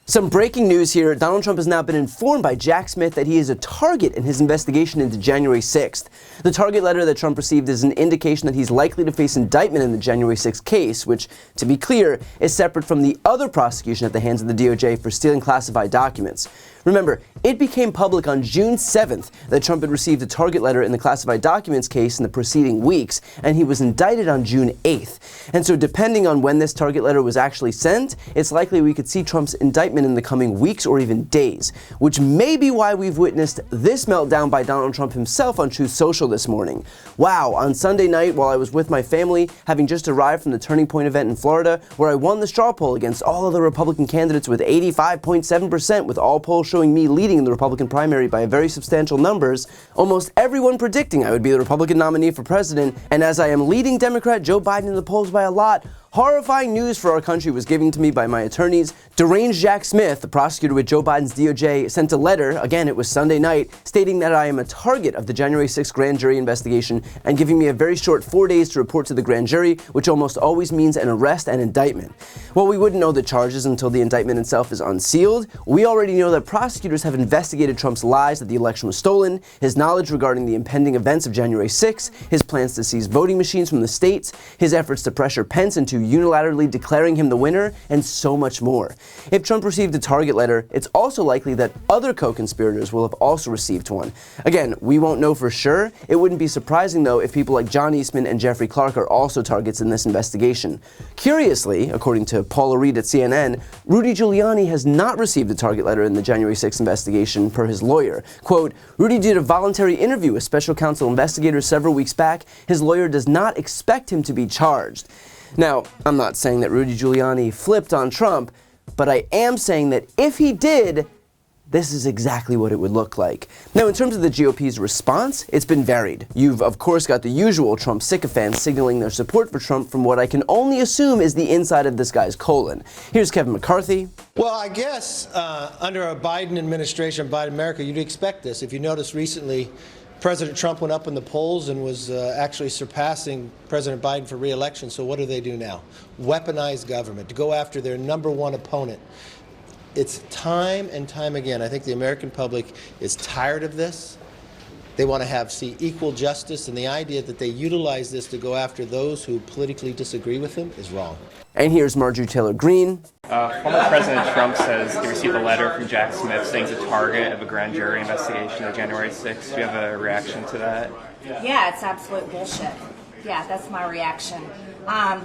Some breaking news here. Donald Trump has now been informed by Jack Smith that he is a target in his investigation into January 6th. The target letter that Trump received is an indication that he's likely to face indictment in the January 6th case, which, to be clear, is separate from the other prosecution at the hands of the DOJ for stealing classified documents. Remember, it became public on June 7th that Trump had received a target letter in the classified documents case in the preceding weeks, and he was indicted on June 8th. And so depending on when this target letter was actually sent, it's likely we could see Trump's indictment in the coming weeks or even days, which may be why we've witnessed this meltdown by Donald Trump himself on Truth Social this morning. Wow, on Sunday night while I was with my family, having just arrived from the Turning Point event in Florida, where I won the straw poll against all of the Republican candidates with 85.7%, with all polls showing me leading in the Republican primary by a very substantial numbers, almost everyone predicting I would be the Republican nominee for president, and as I am leading Democrat Joe Biden in the polls by a lot, horrifying news for our country was given to me by my attorneys. Deranged Jack Smith, the prosecutor with Joe Biden's DOJ, sent a letter, again it was Sunday night, stating that I am a target of the January 6th grand jury investigation and giving me a very short 4 days to report to the grand jury, which almost always means an arrest and indictment. While we wouldn't know the charges until the indictment itself is unsealed, we already know that prosecutors have investigated Trump's lies that the election was stolen, his knowledge regarding the impending events of January 6th, his plans to seize voting machines from the states, his efforts to pressure Pence into unilaterally declaring him the winner, and so much more. If Trump received a target letter, it's also likely that other co-conspirators will have also received one. Again, we won't know for sure. It wouldn't be surprising, though, if people like John Eastman and Jeffrey Clark are also targets in this investigation. Curiously, according to Paula Reed at CNN, Rudy Giuliani has not received a target letter in the January 6th investigation, per his lawyer. Quote, Rudy did a voluntary interview with special counsel investigators several weeks back. His lawyer does not expect him to be charged. Now, I'm not saying that Rudy Giuliani flipped on Trump, but I am saying that if he did, this is exactly what it would look like. Now, in terms of the GOP's response, it's been varied. You've, of course, got the usual Trump sycophants signaling their support for Trump from what I can only assume is the inside of this guy's colon. Here's Kevin McCarthy. Well, I guess under a Biden administration, Biden America, you'd expect this. If you notice recently, President Trump went up in the polls and was actually surpassing President Biden for re-election. So what do they do now? Weaponize government to go after their number one opponent. It's time and time again. I think the American public is tired of this. They want to see equal justice, and the idea that they utilize this to go after those who politically disagree with them is wrong. And here's Marjorie Taylor Greene. Former President Trump says he received a letter from Jack Smith saying he's a target of a grand jury investigation of January 6th. Do you have a reaction to that? Yeah, it's absolute bullshit. Yeah, that's my reaction.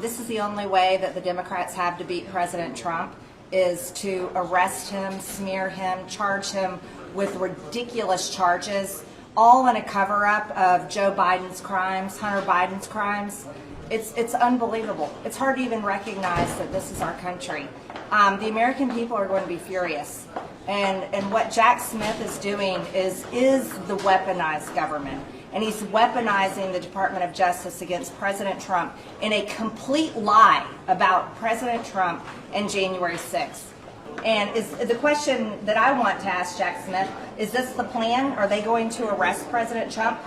This is the only way that the Democrats have to beat President Trump, is to arrest him, smear him, charge him with ridiculous charges, all in a cover-up of Joe Biden's crimes, Hunter Biden's crimes. It's unbelievable. It's hard to even recognize that this is our country. The American people are going to be furious. And what Jack Smith is doing is the weaponized government. And he's weaponizing the Department of Justice against President Trump in a complete lie about President Trump and January 6th. And is the question that I want to ask Jack Smith, is this the plan? Are they going to arrest President Trump,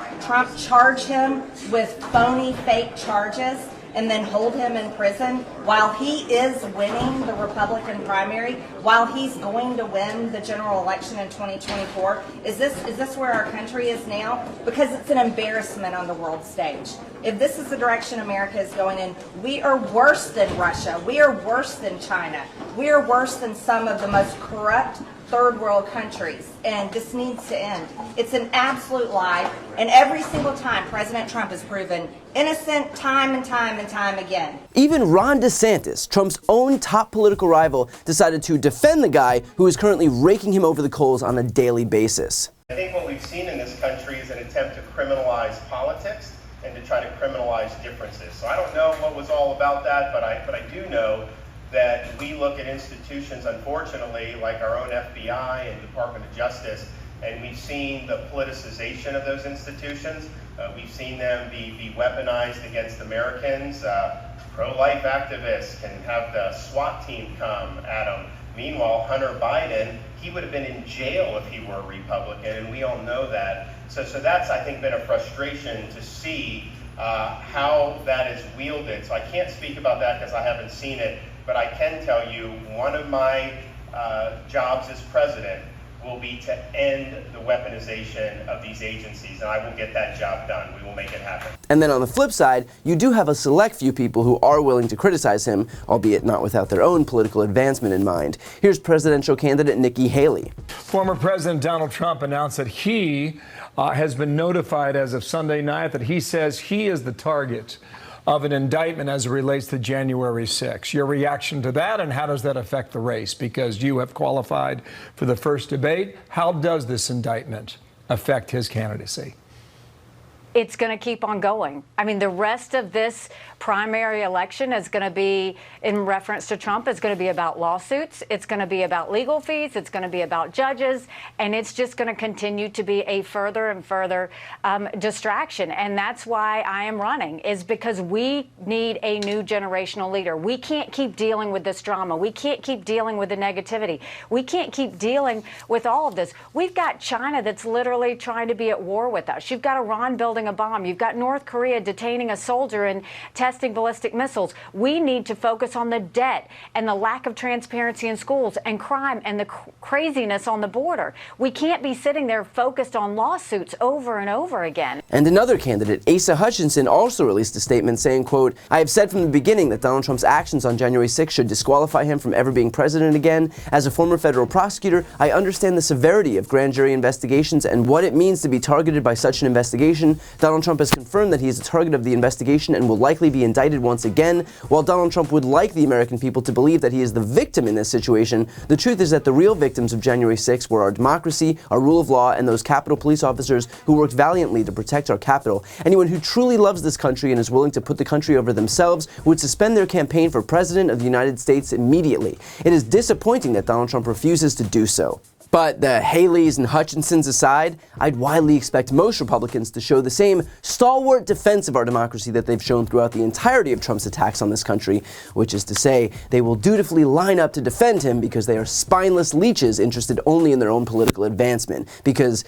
charge him with phony, fake charges, and then hold him in prison while he is winning the Republican primary, while he's going to win the general election in 2024? Is this where our country is now? Because it's an embarrassment on the world stage. If this is the direction America is going in, we are worse than Russia. We are worse than China. We are worse than some of the most corrupt third world countries, and this needs to end. It's an absolute lie, and every single time President Trump has proven innocent time and time and time again. Even Ron DeSantis, Trump's own top political rival, decided to defend the guy who is currently raking him over the coals on a daily basis. I think what we've seen in this country is an attempt to criminalize politics and to try to criminalize differences. So I don't know what was all about that, but I do know that we look at institutions, unfortunately, like our own FBI and Department of Justice, and we've seen the politicization of those institutions. We've seen them be weaponized against Americans. Pro-life activists can have the SWAT team come at them. Meanwhile, Hunter Biden, he would have been in jail if he were a Republican, and we all know that. So that's, I think, been a frustration to see how that is wielded. So I can't speak about that because I haven't seen it, but I can tell you one of my jobs as president will be to end the weaponization of these agencies, and I will get that job done. We will make it happen. And then on the flip side, you do have a select few people who are willing to criticize him, albeit not without their own political advancement in mind. Here's presidential candidate Nikki Haley. Former President Donald Trump announced that he has been notified as of Sunday night that he says he is the target of an indictment as it relates to January 6th. Your reaction to that, and how does that affect the race? Because you have qualified for the first debate. How does this indictment affect his candidacy? It's going to keep on going. I mean, the rest of this primary election is going to be, in reference to Trump, it's going to be about lawsuits. It's going to be about legal fees. It's going to be about judges. And it's just going to continue to be a further and further distraction. And that's why I am running, is because we need a new generational leader. We can't keep dealing with this drama. We can't keep dealing with the negativity. We can't keep dealing with all of this. We've got China that's literally trying to be at war with us. You've got Iran building a bomb. You've got North Korea detaining a soldier and testing ballistic missiles. We need to focus on the debt and the lack of transparency in schools and crime and the craziness on the border. We can't be sitting there focused on lawsuits over and over again. And another candidate, Asa Hutchinson, also released a statement saying, quote, "I have said from the beginning that Donald Trump's actions on January 6th should disqualify him from ever being president again. As a former federal prosecutor, I understand the severity of grand jury investigations and what it means to be targeted by such an investigation. Donald Trump has confirmed that he is a target of the investigation and will likely be indicted once again. While Donald Trump would like the American people to believe that he is the victim in this situation, the truth is that the real victims of January 6th were our democracy, our rule of law, and those Capitol police officers who worked valiantly to protect our Capitol. Anyone who truly loves this country and is willing to put the country over themselves would suspend their campaign for President of the United States immediately. It is disappointing that Donald Trump refuses to do so." But the Haleys and Hutchinsons aside, I'd widely expect most Republicans to show the same stalwart defense of our democracy that they've shown throughout the entirety of Trump's attacks on this country, which is to say, they will dutifully line up to defend him because they are spineless leeches interested only in their own political advancement. Because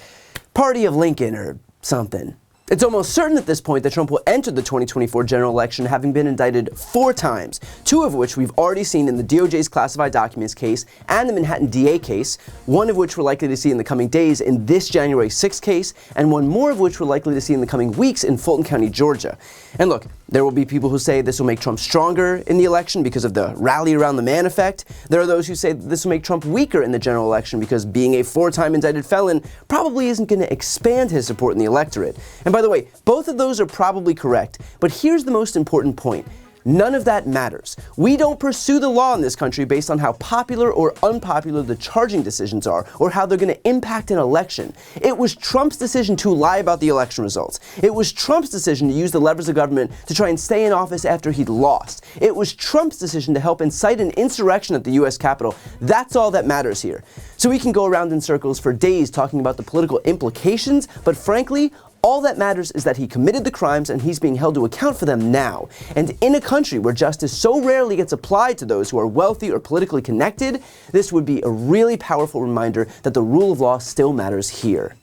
Party of Lincoln or something. It's almost certain at this point that Trump will enter the 2024 general election having been indicted 4 times, 2 of which we've already seen in the DOJ's classified documents case and the Manhattan DA case, 1 of which we're likely to see in the coming days in this January 6th case, and 1 more of which we're likely to see in the coming weeks in Fulton County, Georgia. And look, there will be people who say this will make Trump stronger in the election because of the rally around the man effect. There are those who say that this will make Trump weaker in the general election because being a 4-time indicted felon probably isn't going to expand his support in the electorate. And by the way, both of those are probably correct, but here's the most important point. None of that matters. We don't pursue the law in this country based on how popular or unpopular the charging decisions are, or how they're going to impact an election. It was Trump's decision to lie about the election results. It was Trump's decision to use the levers of government to try and stay in office after he'd lost. It was Trump's decision to help incite an insurrection at the U.S. Capitol. That's all that matters here. So we can go around in circles for days talking about the political implications, but frankly, all that matters is that he committed the crimes and he's being held to account for them now. And in a country where justice so rarely gets applied to those who are wealthy or politically connected, this would be a really powerful reminder that the rule of law still matters here.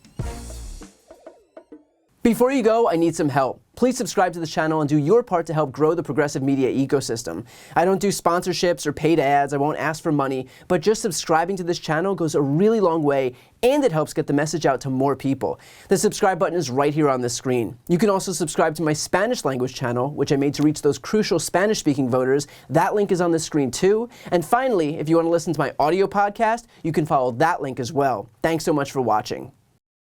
Before you go, I need some help. Please subscribe to this channel and do your part to help grow the progressive media ecosystem. I don't do sponsorships or paid ads, I won't ask for money, but just subscribing to this channel goes a really long way, and it helps get the message out to more people. The subscribe button is right here on this screen. You can also subscribe to my Spanish language channel, which I made to reach those crucial Spanish-speaking voters. That link is on the screen too. And finally, if you want to listen to my audio podcast, you can follow that link as well. Thanks so much for watching.